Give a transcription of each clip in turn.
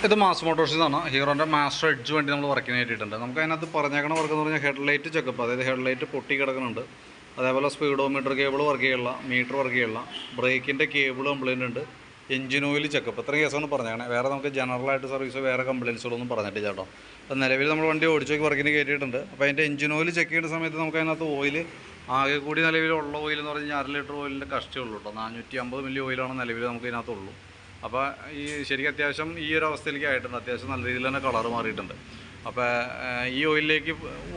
ഇത് mass മോട്ടോഴ്സിന്നാണ്. ഹീറോൻ്റെ master edge വണ്ടി നമ്മൾ വർക്കിന് കയറ്റിയിട്ടുണ്ട്. നമുക്ക് അതിനകത്ത് പറഞ്ഞേക്കണ വർക്ക് എന്ന് പറഞ്ഞാൽ ഹെഡ്ലൈറ്റ് ചെക്കപ്പ്, അതായത് ഹെഡ്ലൈറ്റ് പൊട്ടി കിടക്കുന്നുണ്ട്. അതേപോലെ സ്പീഡോമീറ്റർ കേബിൾ വർക്ക് ചെയ്യില്ല, മീറ്റർ വർക്ക് ചെയ്യില്ല, ബ്രേക്കിൻ്റെ കേബിൾ കംപ്ലയിൻ്റ് ഉണ്ട്, എഞ്ചിൻ ഓയിൽ ചെക്കപ്പ്. ഇത്രയും കേസാണ് പറഞ്ഞേക്കണേ. വേറെ നമുക്ക് ജനറലായിട്ട് സർവീസ് വേറെ കംപ്ലയിൻസുകളൊന്നും പറഞ്ഞിട്ടില്ല കേട്ടോ. അപ്പോൾ നിലവിൽ നമ്മൾ വണ്ടി ഓടിച്ച് നോക്കി വർക്കിന് കയറ്റിയിട്ടുണ്ട്. അപ്പോൾ അതിൻ്റെ എഞ്ചിൻ ഓയിൽ ചെക്ക് ചെയ്യുന്ന സമയത്ത് നമുക്ക് അതിനകത്ത് ഓയിൽ ആകെ കൂടി നിലവിലുള്ള ഓയിൽ എന്ന് പറഞ്ഞാൽ 1/2 ലിറ്റർ ഓയിലിൻ്റെ കഷ്ടേ ഉള്ളൂ കേട്ടോ. 450 മില്ലി ഓയിലാണ് നിലവിൽ നമുക്ക് ഇതിനകത്തുള്ളൂ. അപ്പോൾ ഈ ശരിക്കും അത്യാവശ്യം ഈ ഒരു അവസ്ഥയിലേക്ക് ആയിട്ടുണ്ട്. അത്യാവശ്യം നല്ല രീതിയിൽ തന്നെ കളർ മാറിയിട്ടുണ്ട്. അപ്പോൾ ഈ ഓയിലിലേക്ക്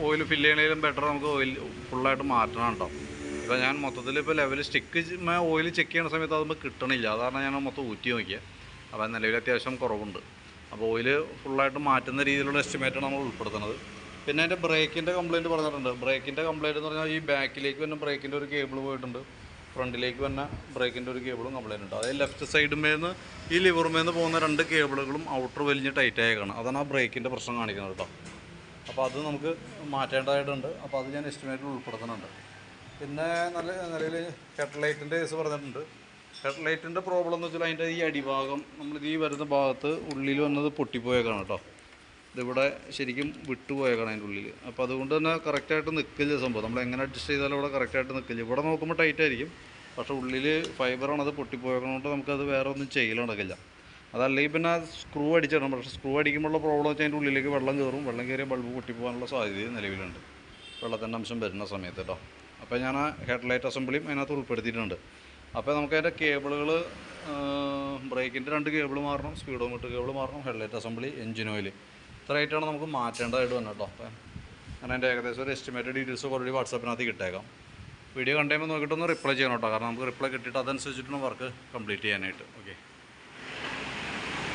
ഓയിൽ ഫില്ല് ചെയ്യണേലും ബെറ്റർ നമുക്ക് ഓയിൽ ഫുള്ളായിട്ട് മാറ്റണം കേട്ടോ. ഇപ്പോൾ ഞാൻ മൊത്തത്തിൽ ഇപ്പോൾ ലെവൽ സ്റ്റിക്ക് ഓയിൽ ചെക്ക് ചെയ്യുന്ന സമയത്ത് അതൊന്നും കിട്ടണില്ല. അതാണ് ഞാൻ മൊത്തം ഊറ്റി നോക്കിയത്. അപ്പോൾ നിലവിൽ അത്യാവശ്യം കുറവുണ്ട്. അപ്പോൾ ഓയിൽ ഫുള്ളായിട്ട് മാറ്റുന്ന രീതിയിലുള്ള എസ്റ്റിമേറ്റാണ് നമ്മൾ ഉൾപ്പെടുത്തുന്നത്. പിന്നെ അതിൻ്റെ ബ്രേക്കിൻ്റെ കംപ്ലയിൻറ്റ് പറഞ്ഞിട്ടുണ്ട്. ബ്രേക്കിൻ്റെ കംപ്ലയിൻറ്റ് എന്ന് പറഞ്ഞാൽ ഈ ബാക്കിലേക്ക് തന്നെ ബ്രേക്കിൻ്റെ ഒരു കേബിൾ പോയിട്ടുണ്ട്, ഫ്രണ്ടിലേക്ക് തന്നെ ബ്രേക്കിൻ്റെ ഒരു കേബിളും കംപ്ലയിൻ്റ് ഉണ്ട്. അതായത് ലെഫ്റ്റ് സൈഡിന്മേന്ന് ഈ ലിവറുമേന്ന് പോകുന്ന 2 കേബിളുകളും ഔട്ടർ വലിഞ്ഞ് ടൈറ്റ് ആയേക്കാണ്. അതാണ് ആ ബ്രേക്കിൻ്റെ പ്രശ്നം കാണിക്കുന്നത് കേട്ടോ. അപ്പോൾ അത് നമുക്ക് മാറ്റേണ്ടതായിട്ടുണ്ട്. അപ്പോൾ അത് ഞാൻ എസ്റ്റിമേറ്റിൽ ഉൾപ്പെടുത്തുന്നുണ്ട്. പിന്നെ നിലവിൽ ഹെഡ്ലൈറ്റിൻ്റെ കേസ് പറഞ്ഞിട്ടുണ്ട്. ഹെഡ്ലൈറ്റിൻ്റെ പ്രോബ്ലം എന്ന് വെച്ചാൽ അതിൻ്റെ ഈ അടിഭാഗം നമ്മളിത് ഈ വരുന്ന ഭാഗത്ത് ഉള്ളിൽ വന്നത് പൊട്ടിപ്പോയേക്കാണ് കേട്ടോ. ഇതിവിടെ ശരിക്കും വിട്ടുപോയേക്കാണ് അതിൻ്റെ ഉള്ളിൽ. അപ്പോൾ അതുകൊണ്ട് തന്നെ കറക്റ്റായിട്ട് നിൽക്കില്ല സംഭവം. നമ്മൾ എങ്ങനെ അഡ്ജസ്റ്റ് ചെയ്താലും ഇവിടെ കറക്റ്റായിട്ട് നിൽക്കില്ല. ഇവിടെ നോക്കുമ്പോൾ ടൈറ്റ് ആയിരിക്കും, പക്ഷേ ഉള്ളിൽ ഫൈബറാണ്, അത് പൊട്ടിപ്പോയേക്കണോണ്ട് നമുക്കത് വേറെ ഒന്നും ചെയ്യൽ നടക്കില്ല. അതല്ലെങ്കിൽ പിന്നെ സ്ക്രൂ അടിച്ചിടണം. പക്ഷേ സ്ക്രൂ അടിക്കുമ്പോഴുള്ള പ്രോബ്ലം വെച്ചാൽ അതിൻ്റെ ഉള്ളിലേക്ക് വെള്ളം കയറും. വെള്ളം കയറിയ ബൾബ് പൊട്ടിപ്പോകാനുള്ള സാധ്യത നിലവിലുണ്ട്, വെള്ളത്തിൻ്റെ അംശം വരുന്ന സമയത്ത് കേട്ടോ. അപ്പോൾ ഞാൻ ആ ഹെഡ്ലൈറ്റ് അസംബ്ലിയും അതിനകത്ത് ഉൾപ്പെടുത്തിയിട്ടുണ്ട്. അപ്പോൾ നമുക്ക് അതിൻ്റെ കേബിളുകൾ, ബ്രേക്കിൻ്റെ 2 കേബിൾ മാറണം, സ്പീഡോമീറ്റർ കേബിൾ മാറണം, ഹെഡ്ലൈറ്റ് അസംബ്ലി, എഞ്ചിൻ ഓയിൽ, ഇത്രയായിട്ടാണ് നമുക്ക് മാറ്റേണ്ടതായിട്ട് വന്നത് കേട്ടോ. അപ്പോൾ ഞാൻ എൻ്റെ ഏകദേശം ഒരു എസ്റ്റിമേറ്റഡ് ഡീറ്റെയിൽസ് ഓൾറെഡി വാട്സാപ്പിനകത്ത് കിട്ടേക്കാം. വീഡിയോ കണ്ടുമ്പോൾ നോക്കിയിട്ടൊന്ന് റിപ്ലൈ ചെയ്യണം കേട്ടോ. കാരണം നമുക്ക് റിപ്ലൈ കിട്ടിയിട്ട് അതനുസരിച്ചിട്ടാണ് വർക്ക് കംപ്ലീറ്റ് ചെയ്യാനായിട്ട്. ഓക്കെ.